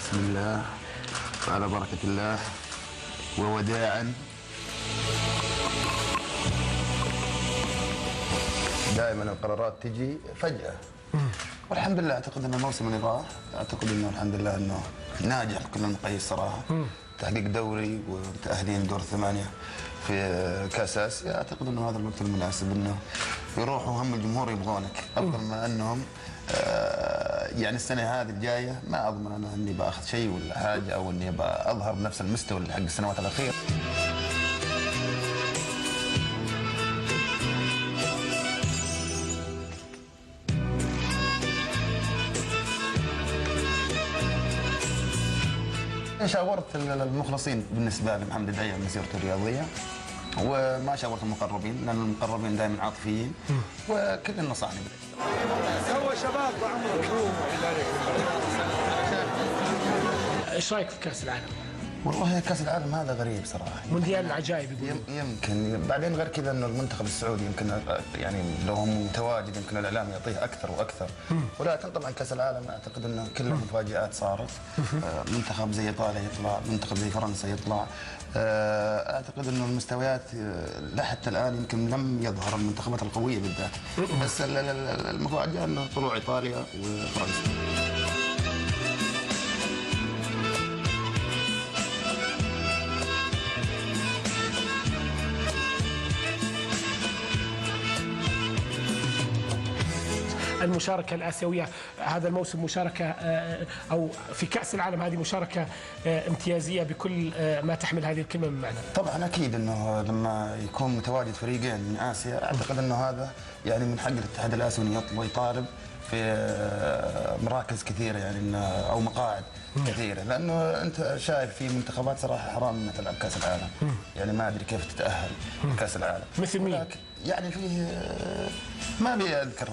بسم الله وعلى بركة الله ووداعا. دائما القرارات تجي فجأة، والحمد لله اعتقد ان الموسم اللي راح اعتقد انه الحمد لله انه ناجح بكل المقاييس صراحة. تحقيق دوري وتأهلين دور الثمانية في كأس آسيا، اعتقد انه هذا الوقت المناسب انه يروحوا هم الجمهور يبغونك افضل ما انهم يعني السنة هذه الجاية ما اضمن انا اني باخذ شيء ولا حاجة او اني اظهر بنفس المستوى اللي حق السنوات الأخيرة. شاورت المخلصين بالنسبه لمحمد الدعية مسيرته الرياضيه، وما شاورت المقربين لان المقربين دائما عاطفيين، وكل نصحني هو شباب عمرك ايش رايك في كاس العالم؟ والله كاس العالم هذا غريب صراحه، مونديال العجائب يقولون. يمكن بعدين غير كذا انه المنتخب السعودي يمكن يعني لو هو متواجد يمكن الاعلام يعطيه اكثر واكثر، ولكن طبعا كاس العالم اعتقد انه كلها مفاجات صارت. منتخب زي ايطاليا يطلع، منتخب زي فرنسا يطلع. اعتقد انه المستويات لحتى الان يمكن لم يظهر المنتخبات القويه بالذات، بس المفاجاه انه طلوع ايطاليا وفرنسا. المشاركة الآسيوية هذا الموسم مشاركة أو في كأس العالم هذه مشاركة امتيازية بكل ما تحمل هذه الكلمة من معنى. طبعا أكيد أنه لما يكون متواجد فريقين من آسيا أعتقد أنه هذا يعني من حق الاتحاد الآسيوي أن يطلب ويطالب في مراكز كثيرة يعني أو مقاعد كثيرة، لأنه أنت شايف في منتخبات صراحة حرام أنها تلعب كأس العالم، يعني ما أدري كيف تتأهل كأس العالم. مثل مين؟ يعني فيه ما أبي أذكر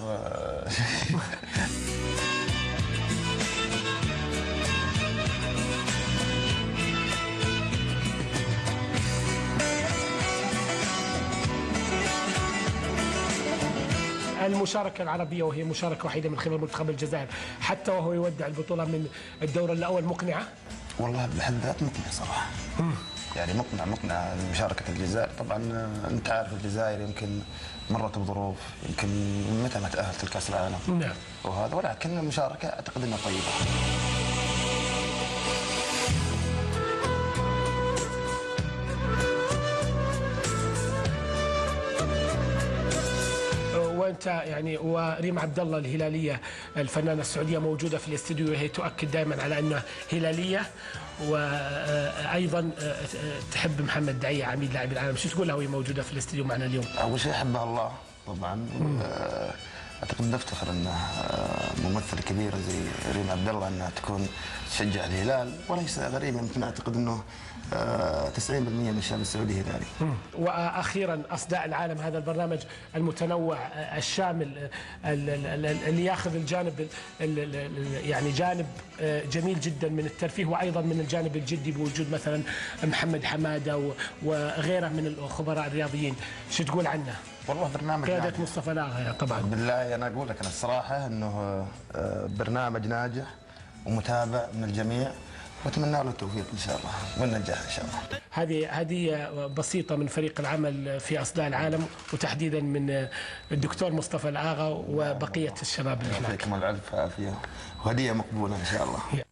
المشاركة العربية وهي مشاركة وحيدة من خلال منتخب الجزائر حتى وهو يودع البطولة من الدور الأول مقنعة؟ والله بحد ذات مقنع صراحة. يعني مقنع مشاركة الجزائر. طبعا أنت عارف الجزائر يمكن مرت بظروف يمكن متى ما تأهلت لكأس العالم. نعم. وهذا ولكن المشاركة أعتقد أنها طيبة. وانت يعني وريم عبد الله الهلاليه الفنانه السعوديه موجوده في الاستديو، وهي تؤكد دائما على انها هلاليه، وايضا تحب محمد الدعية عميد لاعب العالم. شو تقول لها وهي موجوده في الاستديو معنا اليوم؟ اول شيء احبها الله طبعا. اعتقد نفتخر انه ممثله كبيره زي ريم عبد الله انها تكون تشجع الهلال، وليس غريب. يمكن اعتقد انه 90% من الشعب السعودي هلالي. واخيرا اصداء العالم هذا البرنامج المتنوع الشامل اللي ياخذ الجانب يعني جانب جميل جدا من الترفيه وايضا من الجانب الجدي بوجود مثلا محمد حماده وغيره من الخبراء الرياضيين. شو تقول عنه؟ والله برنامج قيادة ناجح. مصطفى الآغا طبعا. بالله انا اقول لك انا الصراحه انه برنامج ناجح ومتابع من الجميع، واتمنى له التوفيق ان شاء الله والنجاح ان شاء الله. هذه بسيطه من فريق العمل في اصداء العالم، وتحديدا من الدكتور مصطفى الآغا وبقيه الشباب اللي هناك. يعطيكم الف عافيه وهديه مقبوله ان شاء الله.